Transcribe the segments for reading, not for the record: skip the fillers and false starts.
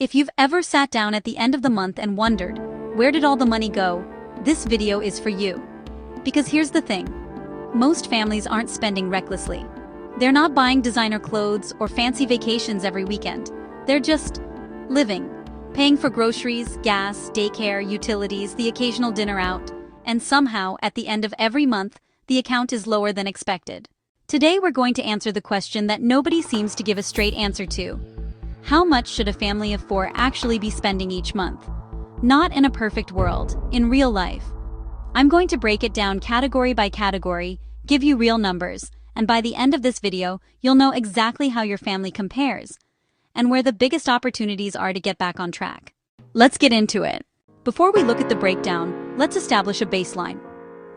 If you've ever sat down at the end of the month and wondered, where did all the money go? This video is for you. Because here's the thing. Most families aren't spending recklessly. They're not buying designer clothes or fancy vacations every weekend. They're just living, paying for groceries, gas, daycare, utilities, the occasional dinner out, and somehow, at the end of every month, the account is lower than expected. Today we're going to answer the question that nobody seems to give a straight answer to. How much should a family of 4 actually be spending each month? Not in a perfect world, in real life. I'm going to break it down category by category, give you real numbers, and by the end of this video, you'll know exactly how your family compares, and where the biggest opportunities are to get back on track. Let's get into it. Before we look at the breakdown, let's establish a baseline.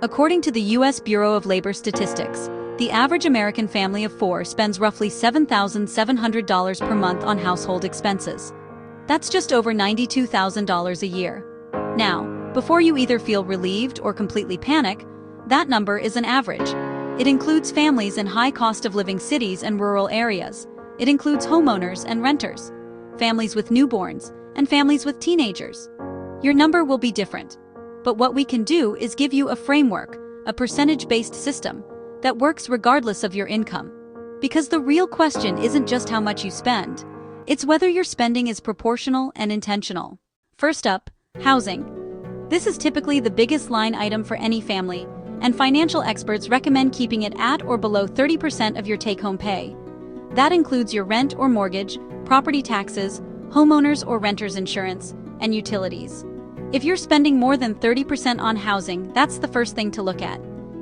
According to the U.S. Bureau of Labor Statistics, the average American family of 4 spends roughly $7,700 per month on household expenses. That's just over $92,000 a year. Now, before you either feel relieved or completely panic, that number is an average. It includes families in high cost of living cities and rural areas. It includes homeowners and renters, families with newborns, and families with teenagers. Your number will be different. But what we can do is give you a framework, a percentage-based system, that works regardless of your income. Because the real question isn't just how much you spend, it's whether your spending is proportional and intentional. First up, housing. This is typically the biggest line item for any family, and financial experts recommend keeping it at or below 30% of your take-home pay. That includes your rent or mortgage, property taxes, homeowners or renters insurance, and utilities. If you're spending more than 30% on housing, that's the first thing to look at.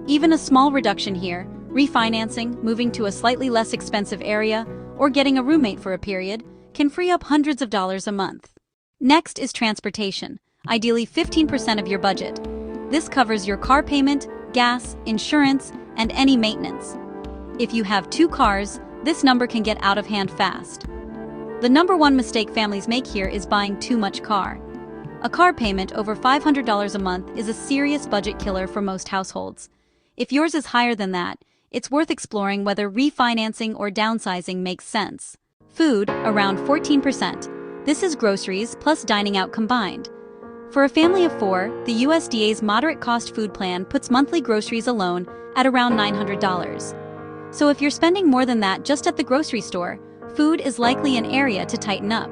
Even a small reduction here, refinancing, moving to a slightly less expensive area, or getting a roommate for a period, can free up hundreds of dollars a month. Next is transportation, ideally 15% of your budget. This covers your car payment, gas, insurance, and any maintenance. If you have 2 cars, this number can get out of hand fast. The number one mistake families make here is buying too much car. A car payment over $500 a month is a serious budget killer for most households. If yours is higher than that, it's worth exploring whether refinancing or downsizing makes sense. Food, around 14%. This is groceries plus dining out combined. For a family of 4, the USDA's moderate cost food plan puts monthly groceries alone at around $900. So if you're spending more than that just at the grocery store, food is likely an area to tighten up.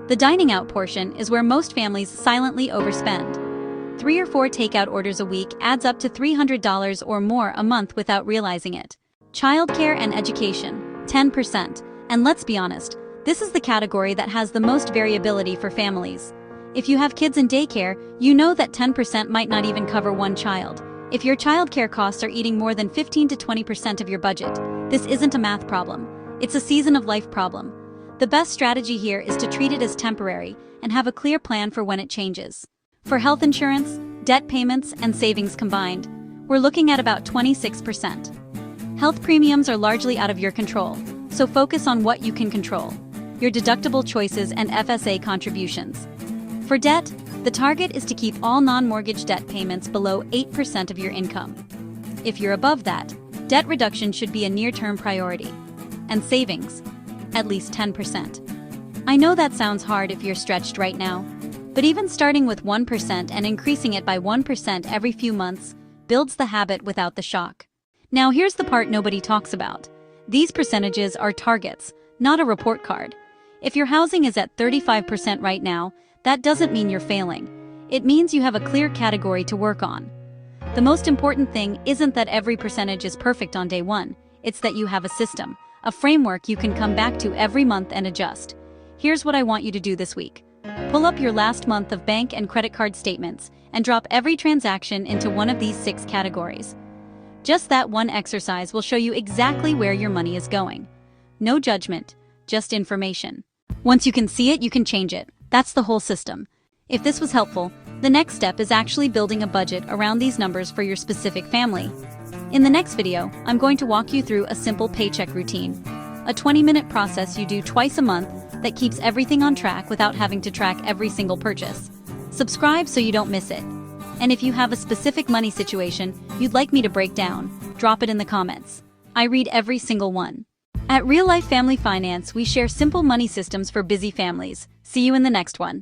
The dining out portion is where most families silently overspend. 3 or 4 takeout orders a week adds up to $300 or more a month without realizing it. Childcare and education, 10%. And let's be honest, this is the category that has the most variability for families. If you have kids in daycare, you know that 10% might not even cover one child. If your childcare costs are eating more than 15 to 20% of your budget, this isn't a math problem. It's a season of life problem. The best strategy here is to treat it as temporary and have a clear plan for when it changes. For health insurance, debt payments, and savings combined, we're looking at about 26%. Health premiums are largely out of your control, so focus on what you can control, your deductible choices and FSA contributions. For debt, the target is to keep all non-mortgage debt payments below 8% of your income. If you're above that, debt reduction should be a near-term priority. And savings, at least 10%. I know that sounds hard if you're stretched right now, but even starting with 1% and increasing it by 1% every few months builds the habit without the shock. Now here's the part nobody talks about. These percentages are targets, not a report card. If your housing is at 35% right now, that doesn't mean you're failing. It means you have a clear category to work on. The most important thing isn't that every percentage is perfect on day one, it's that you have a system, a framework you can come back to every month and adjust. Here's what I want you to do this week. Pull up your last month of bank and credit card statements and drop every transaction into one of these 6 categories. Just that one exercise will show you exactly where your money is going. No judgment, just information. Once you can see it, you can change it. That's the whole system. If this was helpful, the next step is actually building a budget around these numbers for your specific family. In the next video, I'm going to walk you through a simple paycheck routine, a 20-minute process you do twice a month that keeps everything on track without having to track every single purchase. Subscribe so you don't miss it. And if you have a specific money situation you'd like me to break down, drop it in the comments. I read every single one. At Real Life Family Finance, we share simple money systems for busy families. See you in the next one.